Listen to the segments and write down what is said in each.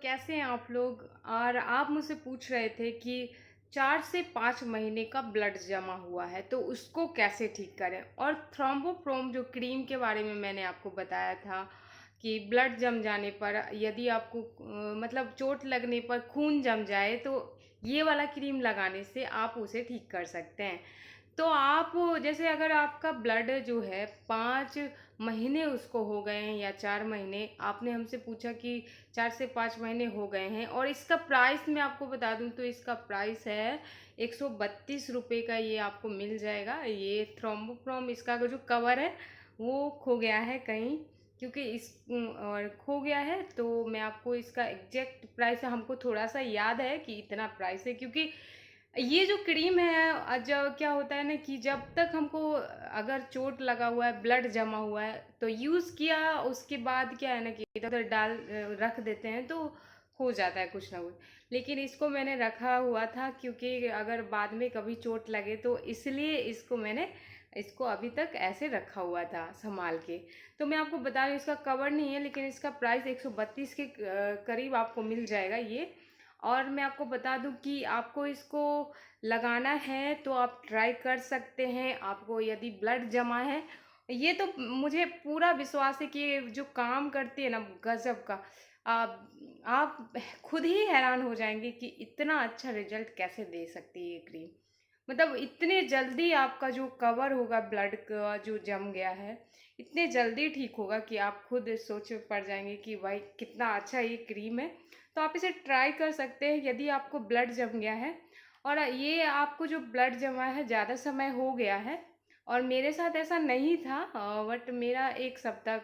कैसे हैं आप लोग। और आप मुझसे पूछ रहे थे कि 4 से 5 महीने का ब्लड जमा हुआ है तो उसको कैसे ठीक करें। और थ्रोम्बोप्रोम जो क्रीम के बारे में मैंने आपको बताया था कि ब्लड जम जाने पर, यदि आपको मतलब चोट लगने पर खून जम जाए तो ये वाला क्रीम लगाने से आप उसे ठीक कर सकते हैं। तो आप जैसे अगर आपका ब्लड जो है 5 महीने उसको हो गए हैं या 4 महीने, आपने हमसे पूछा कि 4 से 5 महीने हो गए हैं, और इसका प्राइस मैं आपको बता दूं तो इसका प्राइस है 132 रुपये का। ये आपको मिल जाएगा। ये थ्रोम्बोफ्रॉम इसका जो कवर है वो खो गया है कहीं, क्योंकि इस और खो गया है। तो मैं आपको इसका एग्जैक्ट प्राइस हमको थोड़ा सा याद है कि इतना प्राइस है, क्योंकि ये जो क्रीम है जब क्या होता है ना कि जब तक हमको अगर चोट लगा हुआ है, ब्लड जमा हुआ है तो यूज़ किया, उसके बाद क्या है ना कि इधर उधर डाल रख देते हैं तो हो जाता है कुछ ना कुछ। लेकिन इसको मैंने रखा हुआ था क्योंकि अगर बाद में कभी चोट लगे तो इसलिए इसको अभी तक ऐसे रखा हुआ था संभाल के। तो मैं आपको बता रही हूँ, इसका कवर नहीं है लेकिन इसका प्राइस 132 के करीब आपको मिल जाएगा ये। और मैं आपको बता दूं कि आपको इसको लगाना है तो आप ट्राई कर सकते हैं। आपको यदि ब्लड जमा है, ये तो मुझे पूरा विश्वास है कि ये जो काम करती है ना, गजब का। आप खुद ही हैरान हो जाएंगे कि इतना अच्छा रिजल्ट कैसे दे सकती है ये क्रीम। मतलब इतने जल्दी आपका जो कवर होगा ब्लड का जो जम गया है, इतने जल्दी ठीक होगा कि आप खुद सोच पड़ जाएंगे कि भाई कितना अच्छा ये क्रीम है। तो आप इसे ट्राई कर सकते हैं यदि आपको ब्लड जम गया है। और ये आपको जो ब्लड जमा है ज़्यादा समय हो गया है, और मेरे साथ ऐसा नहीं था, बट मेरा 1 सप्ताह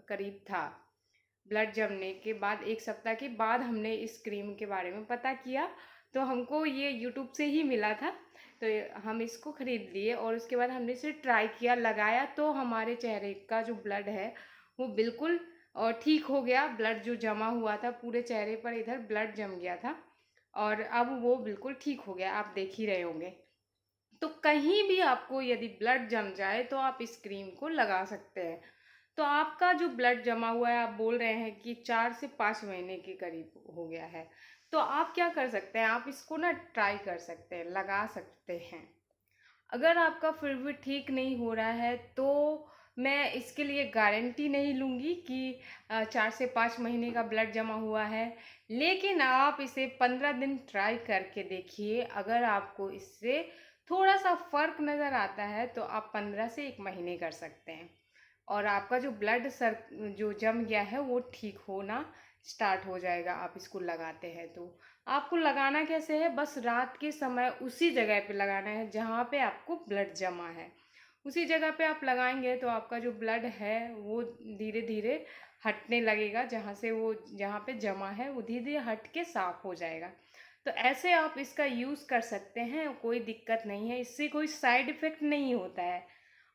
करीब था। ब्लड जमने के बाद 1 सप्ताह के बाद हमने इस क्रीम के बारे में पता किया, तो हमको ये यूट्यूब से ही मिला था। तो हम इसको ख़रीद लिए और उसके बाद हमने इसे ट्राई किया, लगाया, तो हमारे चेहरे का जो ब्लड है वो बिल्कुल ठीक हो गया। ब्लड जो जमा हुआ था पूरे चेहरे पर, इधर ब्लड जम गया था, और अब वो बिल्कुल ठीक हो गया, आप देख ही रहे होंगे। तो कहीं भी आपको यदि ब्लड जम जाए तो आप इस क्रीम को लगा सकते हैं। तो आपका जो ब्लड जमा हुआ है, आप बोल रहे हैं कि 4 से 5 महीने के करीब हो गया है, तो आप क्या कर सकते हैं, आप इसको ना ट्राई कर सकते हैं, लगा सकते हैं। अगर आपका फिर भी ठीक नहीं हो रहा है तो मैं इसके लिए गारंटी नहीं लूँगी कि 4 से 5 महीने का ब्लड जमा हुआ है। लेकिन आप इसे 15 दिन ट्राई करके देखिए। अगर आपको इससे थोड़ा सा फ़र्क नज़र आता है तो आप 15 से 1 महीने कर सकते हैं, और आपका जो ब्लड सर जो जम गया है वो ठीक होना स्टार्ट हो जाएगा। आप इसको लगाते हैं तो आपको लगाना कैसे है, बस रात के समय उसी जगह पे लगाना है जहाँ पे आपको ब्लड जमा है। उसी जगह पे आप लगाएंगे तो आपका जो ब्लड है वो धीरे धीरे हटने लगेगा, जहाँ पे जमा है वो धीरे धीरे हट के साफ हो जाएगा। तो ऐसे आप इसका यूज़ कर सकते हैं, कोई दिक्कत नहीं है, इससे कोई साइड इफ़ेक्ट नहीं होता है।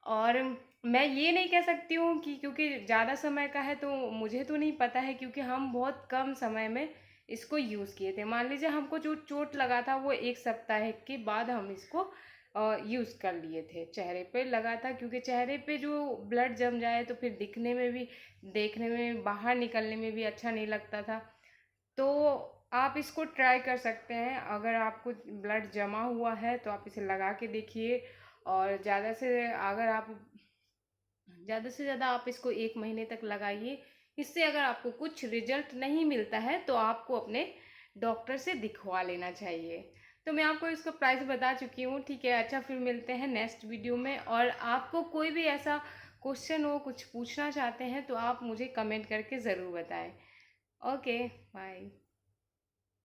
और मैं ये नहीं कह सकती हूँ कि क्योंकि ज़्यादा समय का है तो मुझे तो नहीं पता है, क्योंकि हम बहुत कम समय में इसको यूज़ किए थे। मान लीजिए हमको जो चोट लगा था वो 1 सप्ताह के बाद हम इसको यूज़ कर लिए थे, चेहरे पे लगा था, क्योंकि चेहरे पे जो ब्लड जम जाए तो फिर दिखने में भी, देखने में, बाहर निकलने में भी अच्छा नहीं लगता था। तो आप इसको ट्राई कर सकते हैं। अगर आपको ब्लड जमा हुआ है तो आप इसे लगा के देखिए। और ज़्यादा से ज़्यादा आप इसको 1 महीने तक लगाइए। इससे अगर आपको कुछ रिजल्ट नहीं मिलता है तो आपको अपने डॉक्टर से दिखवा लेना चाहिए। तो मैं आपको इसका प्राइस बता चुकी हूँ, ठीक है। अच्छा, फिर मिलते हैं नेक्स्ट वीडियो में। और आपको कोई भी ऐसा क्वेश्चन हो, कुछ पूछना चाहते हैं तो आप मुझे कमेंट करके ज़रूर बताएं। Okay, bye.